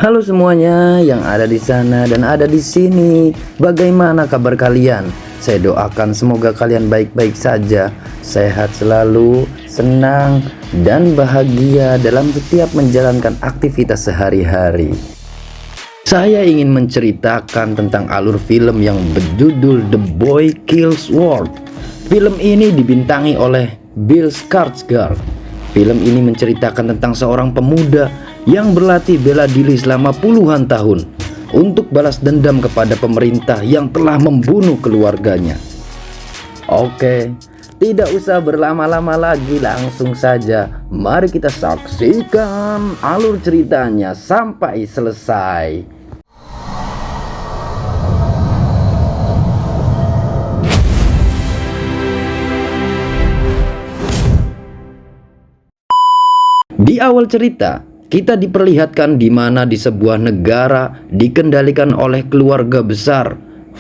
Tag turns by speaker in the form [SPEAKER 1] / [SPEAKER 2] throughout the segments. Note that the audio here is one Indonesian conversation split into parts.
[SPEAKER 1] Halo semuanya yang ada di sana dan ada di sini. Bagaimana kabar kalian? Saya doakan semoga kalian baik-baik saja, sehat selalu, senang dan bahagia dalam setiap menjalankan aktivitas sehari-hari. Saya ingin menceritakan tentang alur film yang berjudul The Boy Kills World. Film ini dibintangi oleh Bill Skarsgård. Film ini menceritakan tentang seorang pemuda yang berlatih bela diri selama puluhan tahun untuk balas dendam kepada pemerintah yang telah membunuh keluarganya. Oke, tidak usah berlama-lama lagi, langsung saja mari kita saksikan alur ceritanya sampai selesai. Di awal cerita, kita diperlihatkan di mana di sebuah negara dikendalikan oleh keluarga besar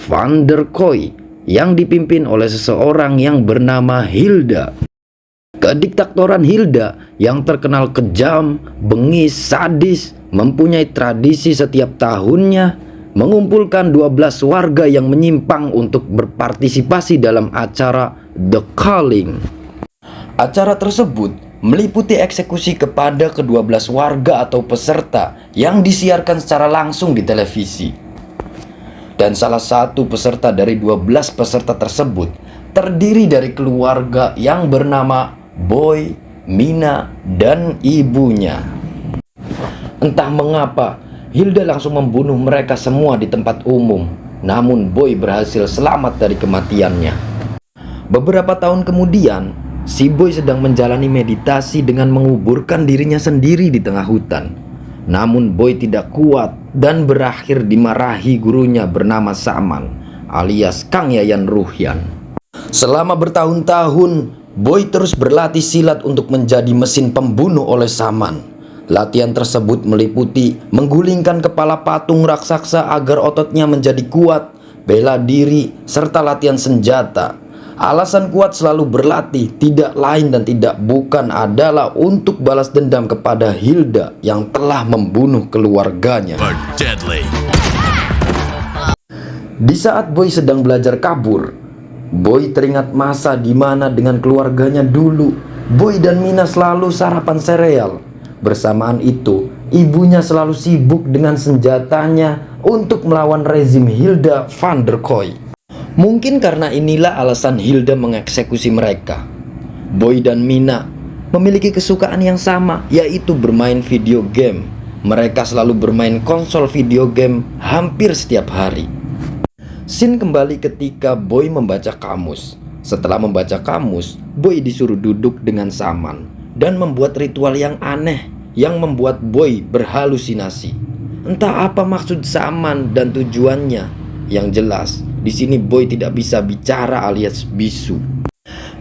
[SPEAKER 1] Van der Kooi yang dipimpin oleh seseorang yang bernama Hilda. Kediktatoran Hilda yang terkenal kejam, bengis, sadis, mempunyai tradisi setiap tahunnya mengumpulkan 12 warga yang menyimpang untuk berpartisipasi dalam acara The Calling. Acara tersebut meliputi eksekusi kepada ke-12 warga atau peserta yang disiarkan secara langsung di televisi. Dan salah satu peserta dari 12 peserta tersebut terdiri dari keluarga yang bernama Boy, Mina, dan ibunya. Entah mengapa, Hilda langsung membunuh mereka semua di tempat umum. Namun Boy berhasil selamat dari kematiannya. Beberapa tahun kemudian, si Boy sedang menjalani meditasi dengan menguburkan dirinya sendiri di tengah hutan. Namun Boy tidak kuat dan berakhir dimarahi gurunya bernama Saman alias Kang Yayan Ruhyan. Selama bertahun-tahun, Boy terus berlatih silat untuk menjadi mesin pembunuh oleh Saman. Latihan tersebut meliputi menggulingkan kepala patung raksasa agar ototnya menjadi kuat, bela diri, serta latihan senjata. Alasan kuat selalu berlatih tidak lain dan tidak bukan adalah untuk balas dendam kepada Hilda yang telah membunuh keluarganya. Di saat Boy sedang belajar kabur, Boy teringat masa di mana dengan keluarganya dulu Boy dan Mina selalu sarapan sereal. Bersamaan itu, ibunya selalu sibuk dengan senjatanya untuk melawan rezim Hilda Van der Kooi. Mungkin karena inilah alasan Hilda mengeksekusi mereka. Boy dan Mina memiliki kesukaan yang sama, yaitu bermain video game. Mereka selalu bermain konsol video game hampir setiap hari. Scene kembali ketika Boy membaca kamus. Setelah membaca kamus, Boy disuruh duduk dengan Saman dan membuat ritual yang aneh yang membuat Boy berhalusinasi. Entah apa maksud Saman dan tujuannya. Yang jelas, di sini Boy tidak bisa bicara alias bisu.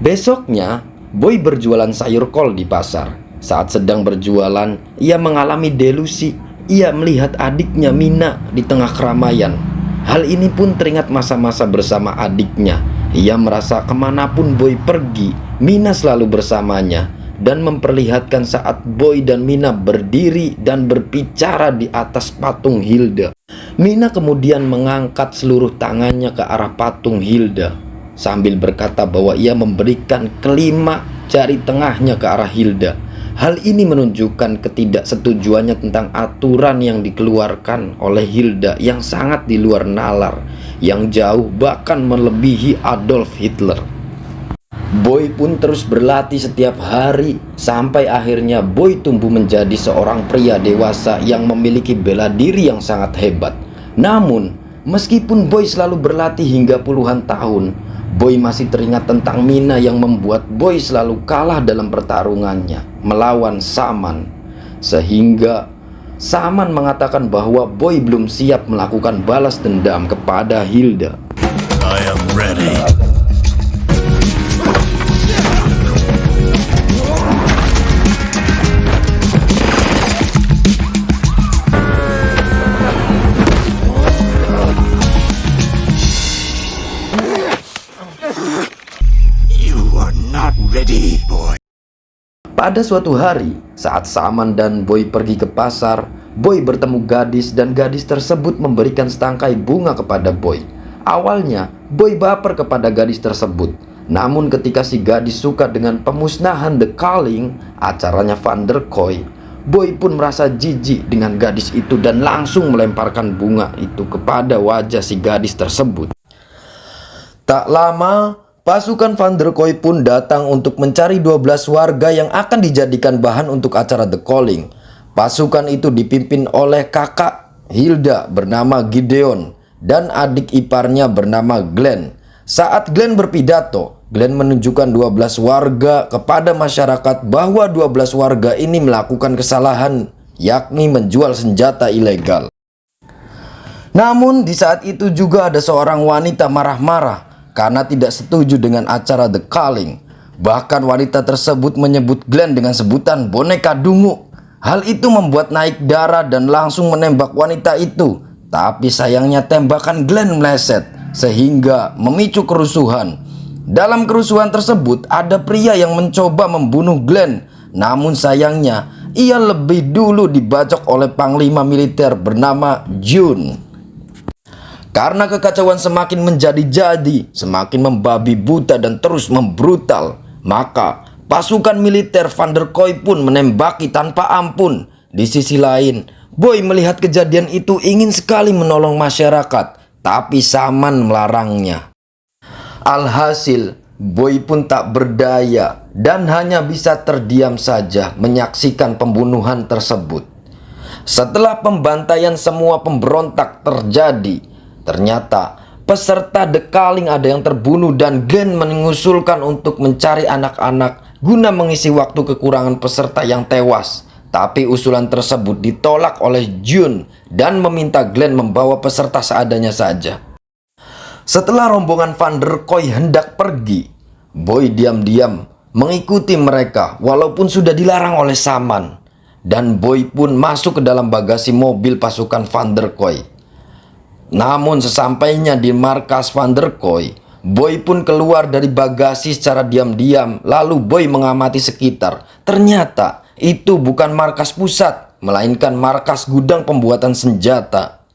[SPEAKER 1] Besoknya, Boy berjualan sayur kol di pasar. Saat sedang berjualan, ia mengalami delusi. Ia melihat adiknya Mina di tengah keramaian. Hal ini pun teringat masa-masa bersama adiknya. Ia merasa kemanapun Boy pergi, Mina selalu bersamanya. Dan memperlihatkan saat Boy dan Mina berdiri dan berbicara di atas patung Hilda. Mina kemudian mengangkat seluruh tangannya ke arah patung Hilda sambil berkata bahwa ia memberikan kelima jari tengahnya ke arah Hilda. Hal ini menunjukkan ketidaksetujuannya tentang aturan yang dikeluarkan oleh Hilda yang sangat di luar nalar, yang jauh bahkan melebihi Adolf Hitler. Boy pun terus berlatih setiap hari sampai akhirnya Boy tumbuh menjadi seorang pria dewasa yang memiliki bela diri yang sangat hebat. Namun, meskipun Boy selalu berlatih hingga puluhan tahun, Boy masih teringat tentang Mina yang membuat Boy selalu kalah dalam pertarungannya melawan Saman. Sehingga Saman mengatakan bahwa Boy belum siap melakukan balas dendam kepada Hilda.
[SPEAKER 2] I am ready.
[SPEAKER 1] Pada suatu hari, saat Saman dan Boy pergi ke pasar, Boy bertemu gadis dan gadis tersebut memberikan setangkai bunga kepada Boy. Awalnya, Boy baper kepada gadis tersebut. Namun ketika si gadis suka dengan pemusnahan The Calling, acaranya Van der Kooi, Boy pun merasa jijik dengan gadis itu dan langsung melemparkan bunga itu kepada wajah si gadis tersebut. Tak lama, pasukan Van der Kooi pun datang untuk mencari 12 warga yang akan dijadikan bahan untuk acara The Calling. Pasukan itu dipimpin oleh kakak Hilda bernama Gideon dan adik iparnya bernama Glenn. Saat Glenn berpidato, Glenn menunjukkan 12 warga kepada masyarakat bahwa 12 warga ini melakukan kesalahan, yakni menjual senjata ilegal. Namun di saat itu juga ada seorang wanita marah-marah karena tidak setuju dengan acara The Calling. Bahkan wanita tersebut menyebut Glenn dengan sebutan boneka dungu. Hal itu membuat naik darah dan langsung menembak wanita itu. Tapi sayangnya tembakan Glenn meleset sehingga memicu kerusuhan. Dalam kerusuhan tersebut ada pria yang mencoba membunuh Glenn. Namun sayangnya ia lebih dulu dibacok oleh panglima militer bernama Jun. Karena kekacauan semakin menjadi-jadi, semakin membabi buta dan terus membrutal, maka pasukan militer Van der Kooi pun menembaki tanpa ampun. Di sisi lain, Boy melihat kejadian itu ingin sekali menolong masyarakat, tapi Saman melarangnya. Alhasil, Boy pun tak berdaya dan hanya bisa terdiam saja menyaksikan pembunuhan tersebut. Setelah pembantaian semua pemberontak terjadi, ternyata peserta The Calling ada yang terbunuh dan Glenn mengusulkan untuk mencari anak-anak guna mengisi waktu kekurangan peserta yang tewas. Tapi usulan tersebut ditolak oleh Jun dan meminta Glenn membawa peserta seadanya saja. Setelah rombongan Van der Kooi hendak pergi, Boy diam-diam mengikuti mereka walaupun sudah dilarang oleh Saman. Dan Boy pun masuk ke dalam bagasi mobil pasukan Van der Kooi. Namun sesampainya di markas Van der Kooi, Boy pun keluar dari bagasi secara diam-diam. Lalu Boy mengamati sekitar. Ternyata itu bukan markas pusat, melainkan markas gudang pembuatan senjata.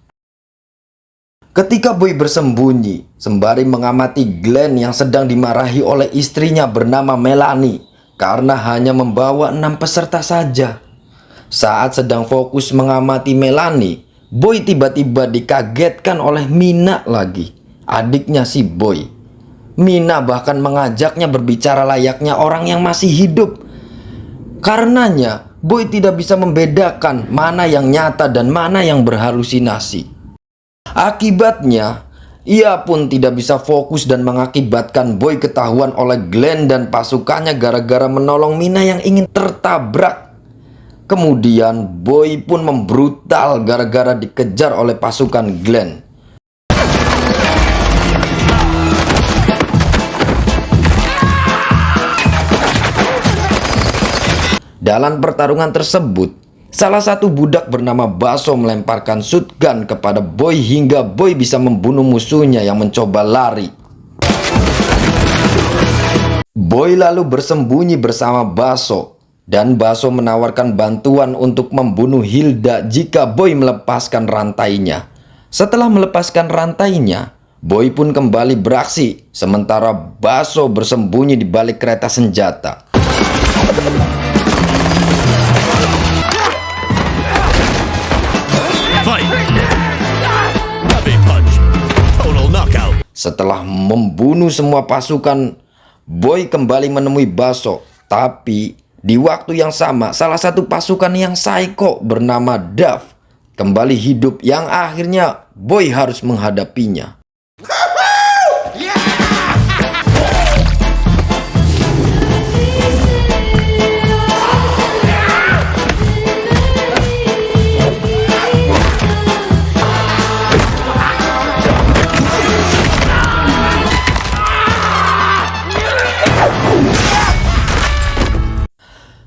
[SPEAKER 1] Ketika Boy bersembunyi, sembari mengamati Glenn yang sedang dimarahi oleh istrinya bernama Melanie karena hanya membawa 6 peserta saja. Saat sedang fokus mengamati Melanie, Boy tiba-tiba dikagetkan oleh Mina lagi, adiknya si Boy. Mina bahkan mengajaknya berbicara layaknya orang yang masih hidup. Karenanya, Boy tidak bisa membedakan mana yang nyata dan mana yang berhalusinasi. Akibatnya, ia pun tidak bisa fokus dan mengakibatkan Boy ketahuan oleh Glenn dan pasukannya gara-gara menolong Mina yang ingin tertabrak. Kemudian Boy pun membrutal gara-gara dikejar oleh pasukan Glenn. Dalam pertarungan tersebut, salah satu budak bernama Baso melemparkan shotgun kepada Boy hingga Boy bisa membunuh musuhnya yang mencoba lari. Boy lalu bersembunyi bersama Baso. Dan Baso menawarkan bantuan untuk membunuh Hilda jika Boy melepaskan rantainya. Setelah melepaskan rantainya, Boy pun kembali beraksi, sementara Baso bersembunyi di balik kereta senjata.
[SPEAKER 2] Fight! Heavy punch! Total knockout!
[SPEAKER 1] Setelah membunuh semua pasukan, Boy kembali menemui Baso. Tapi di waktu yang sama, salah satu pasukan yang psycho bernama Duff kembali hidup yang akhirnya Boy harus menghadapinya.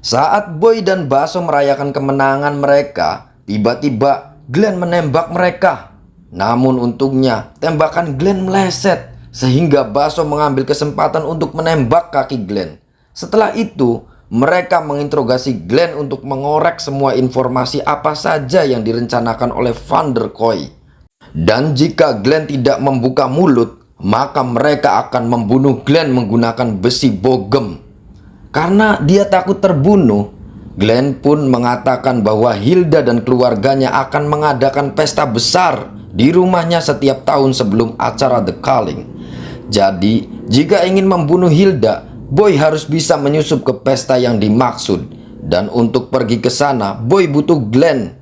[SPEAKER 1] Saat Boy dan Baso merayakan kemenangan mereka, tiba-tiba Glenn menembak mereka. Namun untungnya tembakan Glenn meleset sehingga Baso mengambil kesempatan untuk menembak kaki Glenn. Setelah itu mereka menginterogasi Glenn untuk mengorek semua informasi apa saja yang direncanakan oleh Van der Kooi. Dan jika Glenn tidak membuka mulut, maka mereka akan membunuh Glenn menggunakan besi bogem. Karena dia takut terbunuh, Glenn pun mengatakan bahwa Hilda dan keluarganya akan mengadakan pesta besar di rumahnya setiap tahun sebelum acara The Calling. Jadi, jika ingin membunuh Hilda, Boy harus bisa menyusup ke pesta yang dimaksud. Dan untuk pergi ke sana, Boy butuh Glenn.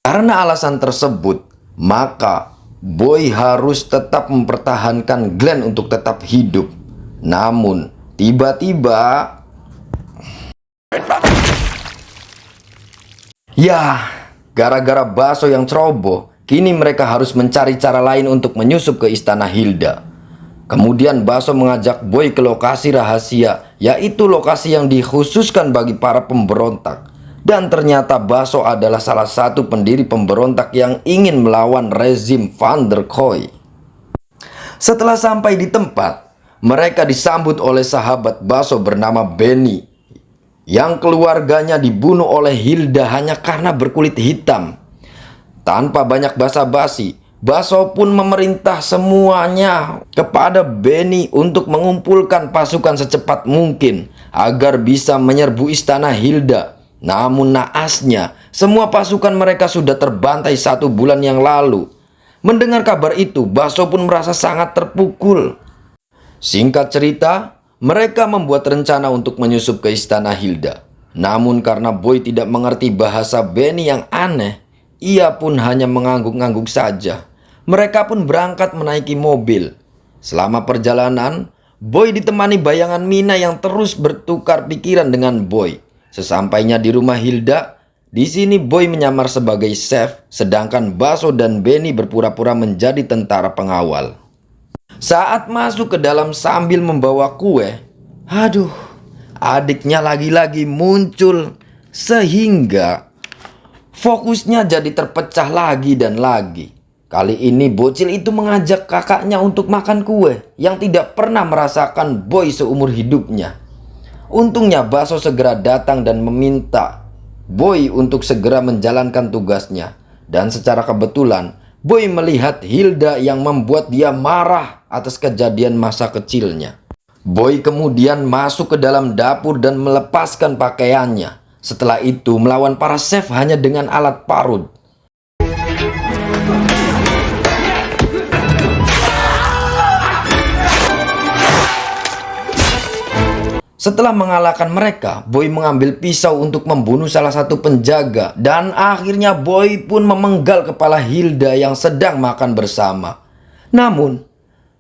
[SPEAKER 1] Karena alasan tersebut, maka Boy harus tetap mempertahankan Glenn untuk tetap hidup. Namun, tiba-tiba... Ya, gara-gara Baso yang ceroboh, kini mereka harus mencari cara lain untuk menyusup ke istana Hilda. Kemudian Baso mengajak Boy ke lokasi rahasia, yaitu lokasi yang dikhususkan bagi para pemberontak. Dan ternyata Baso adalah salah satu pendiri pemberontak yang ingin melawan rezim Van der Kooi. Setelah sampai di tempat, mereka disambut oleh sahabat Baso bernama Benny, yang keluarganya dibunuh oleh Hilda hanya karena berkulit hitam. Tanpa banyak basa-basi, Baso pun memerintah semuanya kepada Benny untuk mengumpulkan pasukan secepat mungkin agar bisa menyerbu istana Hilda. Namun naasnya, semua pasukan mereka sudah terbantai 1 bulan yang lalu. Mendengar kabar itu, Baso pun merasa sangat terpukul. Singkat cerita, mereka membuat rencana untuk menyusup ke istana Hilda. Namun karena Boy tidak mengerti bahasa Benny yang aneh, ia pun hanya mengangguk-angguk saja. Mereka pun berangkat menaiki mobil. Selama perjalanan, Boy ditemani bayangan Mina yang terus bertukar pikiran dengan Boy. Sesampainya di rumah Hilda, di sini Boy menyamar sebagai chef, sedangkan Baso dan Benny berpura-pura menjadi tentara pengawal. Saat masuk ke dalam sambil membawa kue, aduh, adiknya lagi-lagi muncul sehingga fokusnya jadi terpecah lagi dan lagi. Kali ini bocil itu mengajak kakaknya untuk makan kue yang tidak pernah merasakan Boy seumur hidupnya. Untungnya Baso segera datang dan meminta Boy untuk segera menjalankan tugasnya. Dan secara kebetulan Boy melihat Hilda yang membuat dia marah atas kejadian masa kecilnya. Boy kemudian masuk ke dalam dapur dan melepaskan pakaiannya. Setelah itu melawan para chef hanya dengan alat parut. Setelah mengalahkan mereka, Boy mengambil pisau untuk membunuh salah satu penjaga. Dan akhirnya Boy pun memenggal kepala Hilda yang sedang makan bersama. Namun,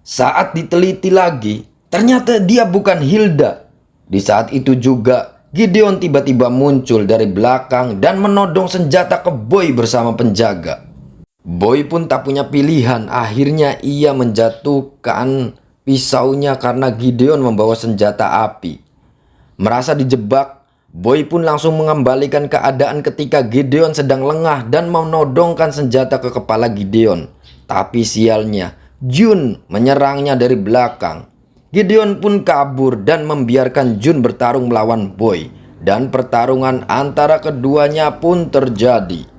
[SPEAKER 1] saat diteliti lagi, ternyata dia bukan Hilda. Di saat itu juga, Gideon tiba-tiba muncul dari belakang dan menodong senjata ke Boy bersama penjaga. Boy pun tak punya pilihan, akhirnya ia menjatuhkan pisaunya karena Gideon membawa senjata api. Merasa dijebak, Boy pun langsung mengembalikan keadaan ketika Gideon sedang lengah dan menodongkan senjata ke kepala Gideon. Tapi sialnya, Jun menyerangnya dari belakang. Gideon pun kabur dan membiarkan Jun bertarung melawan Boy. Dan pertarungan antara keduanya pun terjadi.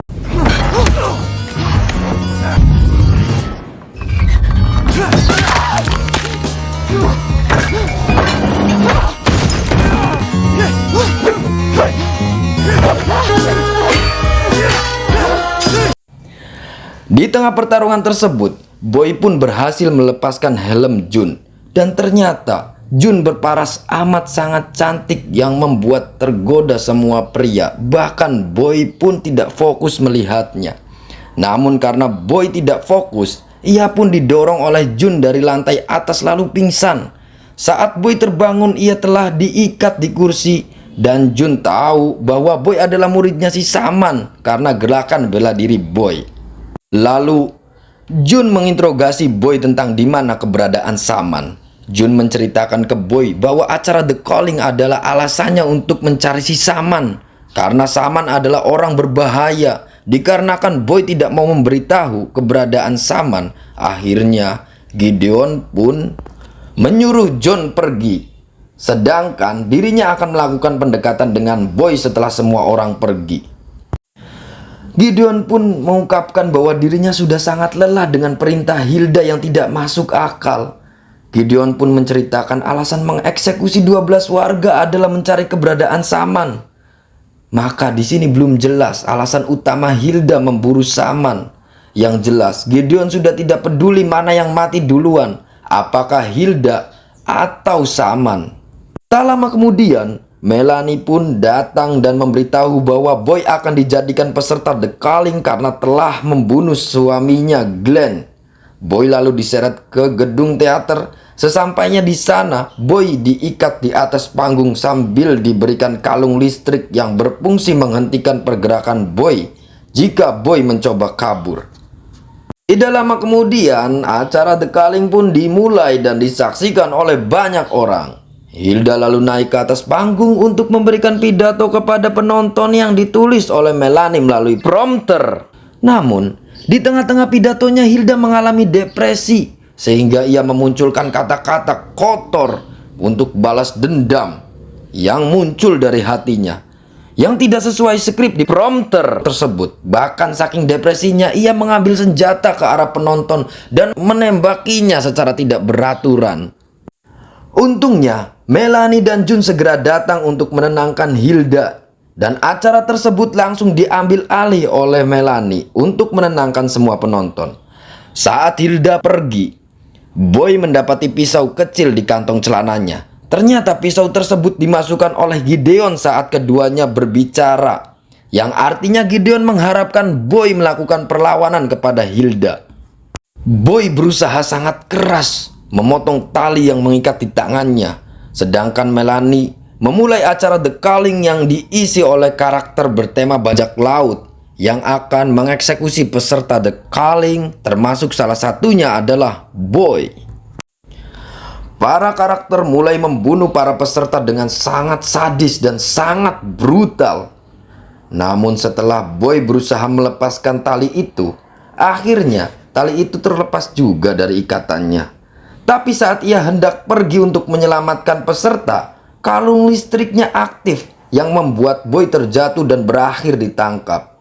[SPEAKER 1] Di tengah pertarungan tersebut, Boy pun berhasil melepaskan helm Jun. Dan ternyata Jun berparas amat sangat cantik yang membuat tergoda semua pria. Bahkan Boy pun tidak fokus melihatnya. Namun karena Boy tidak fokus, ia pun didorong oleh Jun dari lantai atas lalu pingsan. Saat Boy terbangun, ia telah diikat di kursi. Dan Jun tahu bahwa Boy adalah muridnya si Saman karena gerakan bela diri Boy. Lalu Jun menginterogasi Boy tentang di mana keberadaan Saman. Jun menceritakan ke Boy bahwa acara The Calling adalah alasannya untuk mencari si Saman. Karena Saman adalah orang berbahaya. Dikarenakan Boy tidak mau memberitahu keberadaan Saman, akhirnya Gideon pun menyuruh John pergi. Sedangkan dirinya akan melakukan pendekatan dengan Boy setelah semua orang pergi. Gideon pun mengungkapkan bahwa dirinya sudah sangat lelah dengan perintah Hilda yang tidak masuk akal. Gideon pun menceritakan alasan mengeksekusi 12 warga adalah mencari keberadaan Saman. Maka di sini belum jelas alasan utama Hilda memburu Saman. Yang jelas, Gideon sudah tidak peduli mana yang mati duluan, apakah Hilda atau Saman. Tak lama kemudian, Melanie pun datang dan memberitahu bahwa Boy akan dijadikan peserta The Culling karena telah membunuh suaminya Glenn. Boy lalu diseret ke gedung teater. Sesampainya di sana, Boy diikat di atas panggung sambil diberikan kalung listrik yang berfungsi menghentikan pergerakan Boy jika Boy mencoba kabur. Tidak lama kemudian, acara The Culling pun dimulai dan disaksikan oleh banyak orang. Hilda lalu naik ke atas panggung untuk memberikan pidato kepada penonton yang ditulis oleh Melanie melalui prompter. Namun, di tengah-tengah pidatonya Hilda mengalami depresi, sehingga ia memunculkan kata-kata kotor untuk balas dendam yang muncul dari hatinya, yang tidak sesuai skrip di prompter tersebut. Bahkan saking depresinya, ia mengambil senjata ke arah penonton dan menembakinya secara tidak beraturan. Untungnya, Melanie dan Jun segera datang untuk menenangkan Hilda, dan acara tersebut langsung diambil alih oleh Melanie untuk menenangkan semua penonton. Saat Hilda pergi, Boy mendapati pisau kecil di kantong celananya. Ternyata pisau tersebut dimasukkan oleh Gideon saat keduanya berbicara, yang artinya Gideon mengharapkan Boy melakukan perlawanan kepada Hilda. Boy berusaha sangat keras memotong tali yang mengikat di tangannya, sedangkan Melanie memulai acara The Culling yang diisi oleh karakter bertema bajak laut yang akan mengeksekusi peserta The Culling, termasuk salah satunya adalah Boy. Para karakter mulai membunuh para peserta dengan sangat sadis dan sangat brutal. Namun setelah Boy berusaha melepaskan tali itu, akhirnya tali itu terlepas juga dari ikatannya. Tapi saat ia hendak pergi untuk menyelamatkan peserta, kalung listriknya aktif yang membuat Boy terjatuh dan berakhir ditangkap.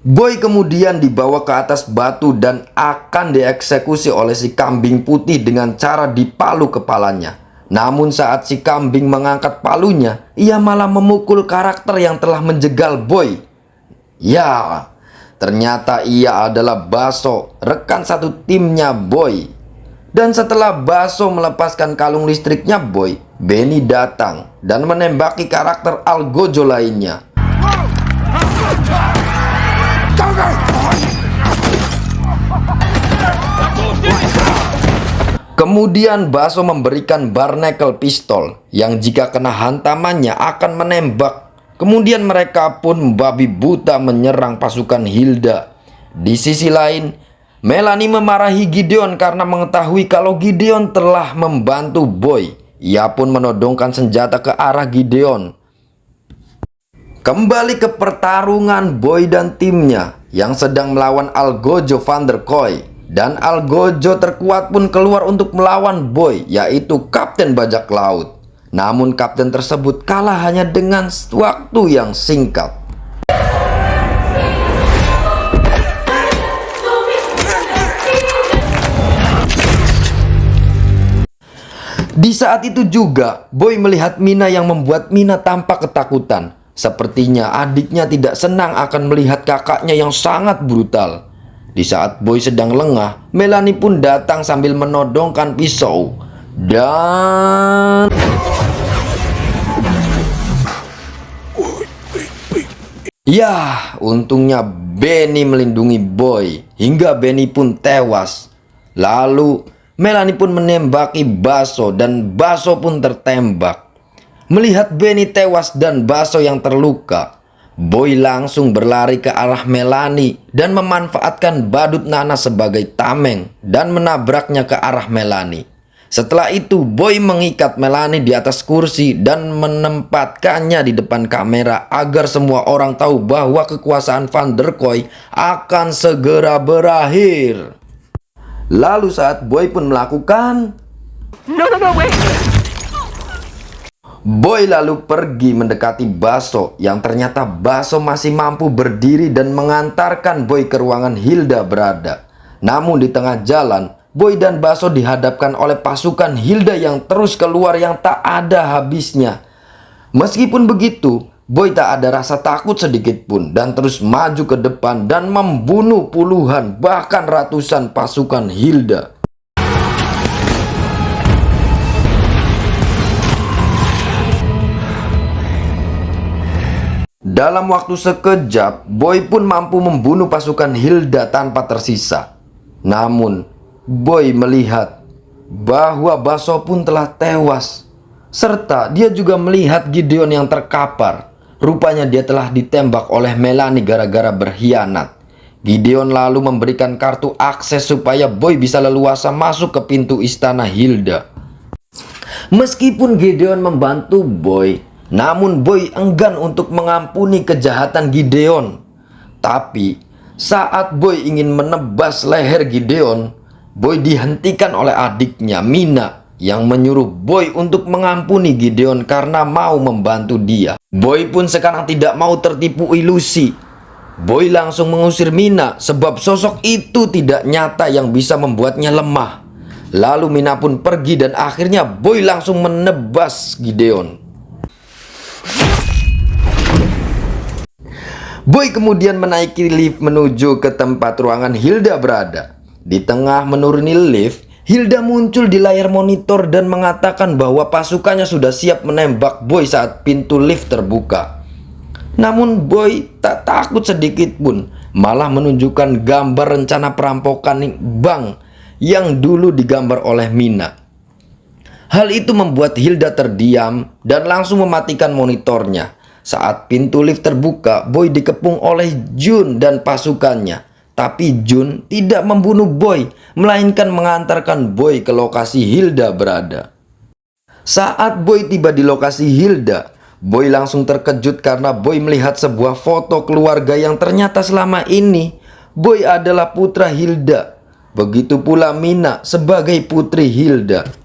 [SPEAKER 1] Boy kemudian dibawa ke atas batu dan akan dieksekusi oleh si kambing putih dengan cara dipalu kepalanya. Namun saat si kambing mengangkat palunya, ia malah memukul karakter yang telah menjegal Boy. Ya, ternyata ia adalah Baso, rekan satu timnya Boy. Dan setelah Baso melepaskan kalung listriknya Boy, Benny datang dan menembaki karakter Algojo lainnya. Kemudian Baso memberikan barnacle pistol yang jika kena hantamannya akan menembak. Kemudian mereka pun membabi buta menyerang pasukan Hilda. Di sisi lain, Melanie memarahi Gideon karena mengetahui kalau Gideon telah membantu Boy. Ia pun menodongkan senjata ke arah Gideon. Kembali ke pertarungan Boy dan timnya yang sedang melawan Algojo Van der Kooi. Dan Algojo terkuat pun keluar untuk melawan Boy, yaitu Kapten Bajak Laut. Namun kapten tersebut kalah hanya dengan waktu yang singkat. Di saat itu juga, Boy melihat Mina yang membuat Mina tampak ketakutan. Sepertinya adiknya tidak senang akan melihat kakaknya yang sangat brutal. Di saat Boy sedang lengah, Melanie pun datang sambil menodongkan pisau. Dan ya, untungnya Benny melindungi Boy hingga Benny pun tewas. Lalu Melanie pun menembaki Baso dan Baso pun tertembak. Melihat Benny tewas dan Baso yang terluka, Boy langsung berlari ke arah Melanie dan memanfaatkan badut Nana sebagai tameng dan menabraknya ke arah Melanie. Setelah itu Boy mengikat Melanie di atas kursi dan menempatkannya di depan kamera agar semua orang tahu bahwa kekuasaan Van der Kooi akan segera berakhir. Lalu saat Boy pun melakukan
[SPEAKER 2] No, wait!
[SPEAKER 1] Boy lalu pergi mendekati Baso yang ternyata Baso masih mampu berdiri dan mengantarkan Boy ke ruangan Hilda berada. Namun di tengah jalan, Boy dan Baso dihadapkan oleh pasukan Hilda yang terus keluar yang tak ada habisnya. Meskipun begitu, Boy tak ada rasa takut sedikit pun dan terus maju ke depan dan membunuh puluhan bahkan ratusan pasukan Hilda. Dalam waktu sekejap, Boy pun mampu membunuh pasukan Hilda tanpa tersisa. Namun, Boy melihat bahwa Baso pun telah tewas. Serta dia juga melihat Gideon yang terkapar. Rupanya dia telah ditembak oleh Melanie gara-gara berkhianat. Gideon lalu memberikan kartu akses supaya Boy bisa leluasa masuk ke pintu istana Hilda. Meskipun Gideon membantu Boy, namun Boy enggan untuk mengampuni kejahatan Gideon. Tapi saat Boy ingin menebas leher Gideon, Boy dihentikan oleh adiknya Mina yang menyuruh Boy untuk mengampuni Gideon karena mau membantu dia. Boy pun sekarang tidak mau tertipu ilusi. Boy langsung mengusir Mina sebab sosok itu tidak nyata yang bisa membuatnya lemah. Lalu Mina pun pergi dan akhirnya Boy langsung menebas Gideon. Boy kemudian menaiki lift menuju ke tempat ruangan Hilda berada. Di tengah menuruni lift, Hilda muncul di layar monitor dan mengatakan bahwa pasukannya sudah siap menembak Boy saat pintu lift terbuka. Namun Boy tak takut sedikit pun, malah menunjukkan gambar rencana perampokan bank yang dulu digambar oleh Mina. Hal itu membuat Hilda terdiam dan langsung mematikan monitornya. Saat pintu lift terbuka, Boy dikepung oleh Jun dan pasukannya. Tapi Jun tidak membunuh Boy, melainkan mengantarkan Boy ke lokasi Hilda berada. Saat Boy tiba di lokasi Hilda, Boy langsung terkejut karena Boy melihat sebuah foto keluarga yang ternyata selama ini Boy adalah putra Hilda. Begitu pula Mina sebagai putri Hilda.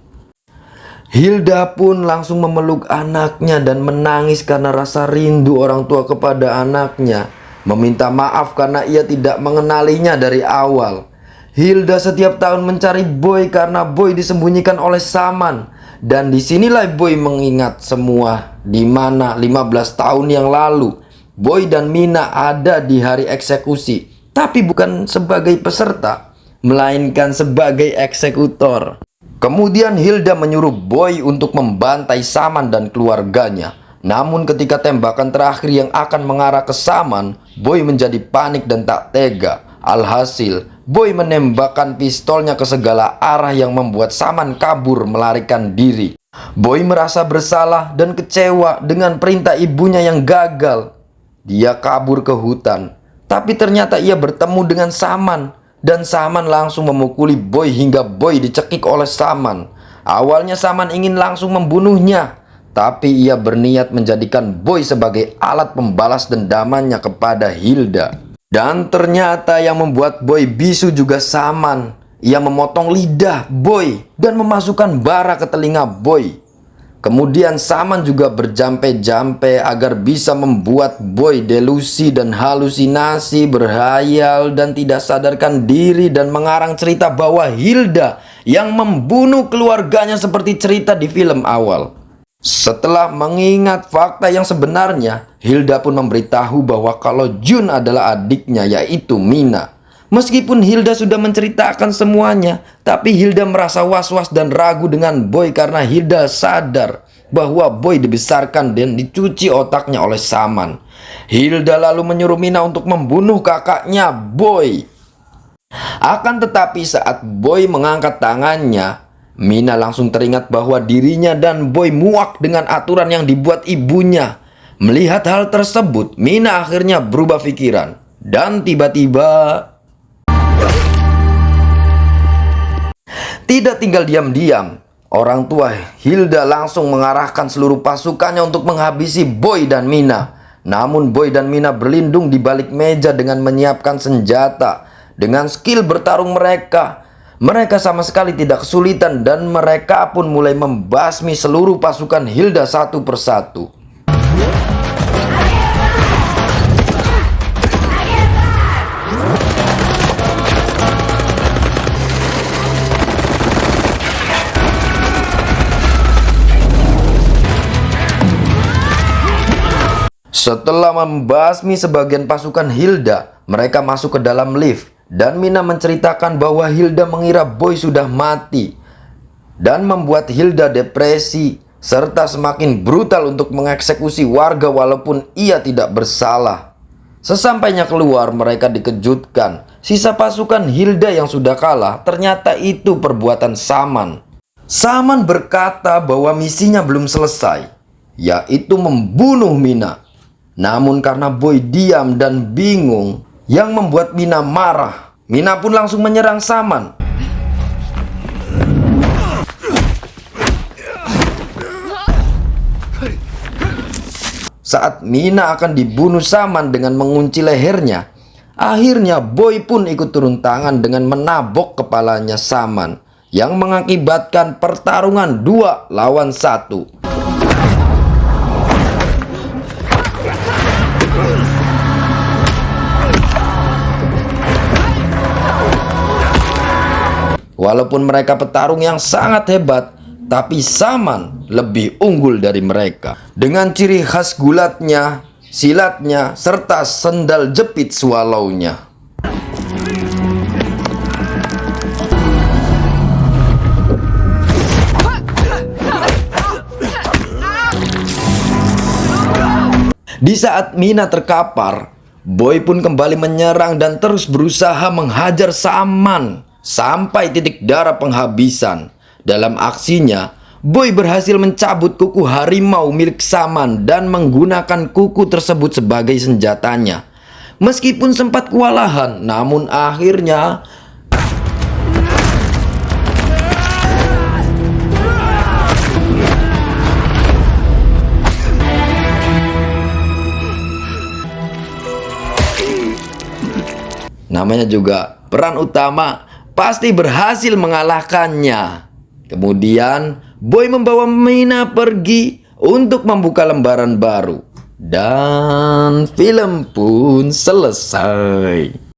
[SPEAKER 1] Hilda pun langsung memeluk anaknya dan menangis karena rasa rindu orang tua kepada anaknya. Meminta maaf karena ia tidak mengenalinya dari awal. Hilda setiap tahun mencari Boy karena Boy disembunyikan oleh Saman. Dan disinilah Boy mengingat semua di mana 15 tahun yang lalu Boy dan Mina ada di hari eksekusi. Tapi bukan sebagai peserta, melainkan sebagai eksekutor. Kemudian Hilda menyuruh Boy untuk membantai Saman dan keluarganya. Namun ketika tembakan terakhir yang akan mengarah ke Saman, Boy menjadi panik dan tak tega. Alhasil, Boy menembakkan pistolnya ke segala arah yang membuat Saman kabur melarikan diri. Boy merasa bersalah dan kecewa dengan perintah ibunya yang gagal. Dia kabur ke hutan, tapi ternyata ia bertemu dengan Saman. Dan Saman langsung memukuli Boy hingga Boy dicekik oleh Saman. Awalnya Saman ingin langsung membunuhnya, tapi ia berniat menjadikan Boy sebagai alat pembalas dendamannya kepada Hilda. Dan ternyata yang membuat Boy bisu juga Saman. Ia memotong lidah Boy dan memasukkan bara ke telinga Boy. Kemudian Saman juga berjampe-jampe agar bisa membuat Boy delusi dan halusinasi, berhayal dan tidak sadarkan diri dan mengarang cerita bahwa Hilda yang membunuh keluarganya seperti cerita di film awal. Setelah mengingat fakta yang sebenarnya, Hilda pun memberitahu bahwa kalau Jun adalah adiknya, yaitu Mina. Meskipun Hilda sudah menceritakan semuanya, tapi Hilda merasa was-was dan ragu dengan Boy karena Hilda sadar bahwa Boy dibesarkan dan dicuci otaknya oleh Saman. Hilda lalu menyuruh Mina untuk membunuh kakaknya Boy. Akan tetapi saat Boy mengangkat tangannya, Mina langsung teringat bahwa dirinya dan Boy muak dengan aturan yang dibuat ibunya. Melihat hal tersebut, Mina akhirnya berubah pikiran. Dan tiba-tiba tidak tinggal diam-diam, orang tua Hilda langsung mengarahkan seluruh pasukannya untuk menghabisi Boy dan Mina. Namun Boy dan Mina berlindung di balik meja dengan menyiapkan senjata. Dengan skill bertarung mereka, Mereka sama sekali tidak kesulitan dan mereka pun mulai membasmi seluruh pasukan Hilda satu persatu. Setelah membasmi sebagian pasukan Hilda, mereka masuk ke dalam lift dan Mina menceritakan bahwa Hilda mengira Boy sudah mati dan membuat Hilda depresi serta semakin brutal untuk mengeksekusi warga walaupun ia tidak bersalah. Sesampainya keluar, mereka dikejutkan. Sisa pasukan Hilda yang sudah kalah ternyata itu perbuatan Saman. Saman berkata bahwa misinya belum selesai, yaitu membunuh Mina. Namun karena Boy diam dan bingung yang membuat Mina marah, Mina pun langsung menyerang Saman. Saat Mina akan dibunuh Saman dengan mengunci lehernya, akhirnya Boy pun ikut turun tangan dengan menabok kepalanya Saman yang mengakibatkan pertarungan 2 lawan 1. Walaupun mereka petarung yang sangat hebat, tapi Saman lebih unggul dari mereka. Dengan ciri khas gulatnya, silatnya, serta sendal jepit swallow-nya. Di saat Mina terkapar, Boy pun kembali menyerang dan terus berusaha menghajar Saman sampai titik darah penghabisan. Dalam aksinya, Boy berhasil mencabut kuku harimau milik Saman dan menggunakan kuku tersebut sebagai senjatanya. Meskipun sempat kewalahan, namun akhirnya namanya juga peran utama, pasti berhasil mengalahkannya. Kemudian Boy membawa Mina pergi untuk membuka lembaran baru. Dan film pun selesai.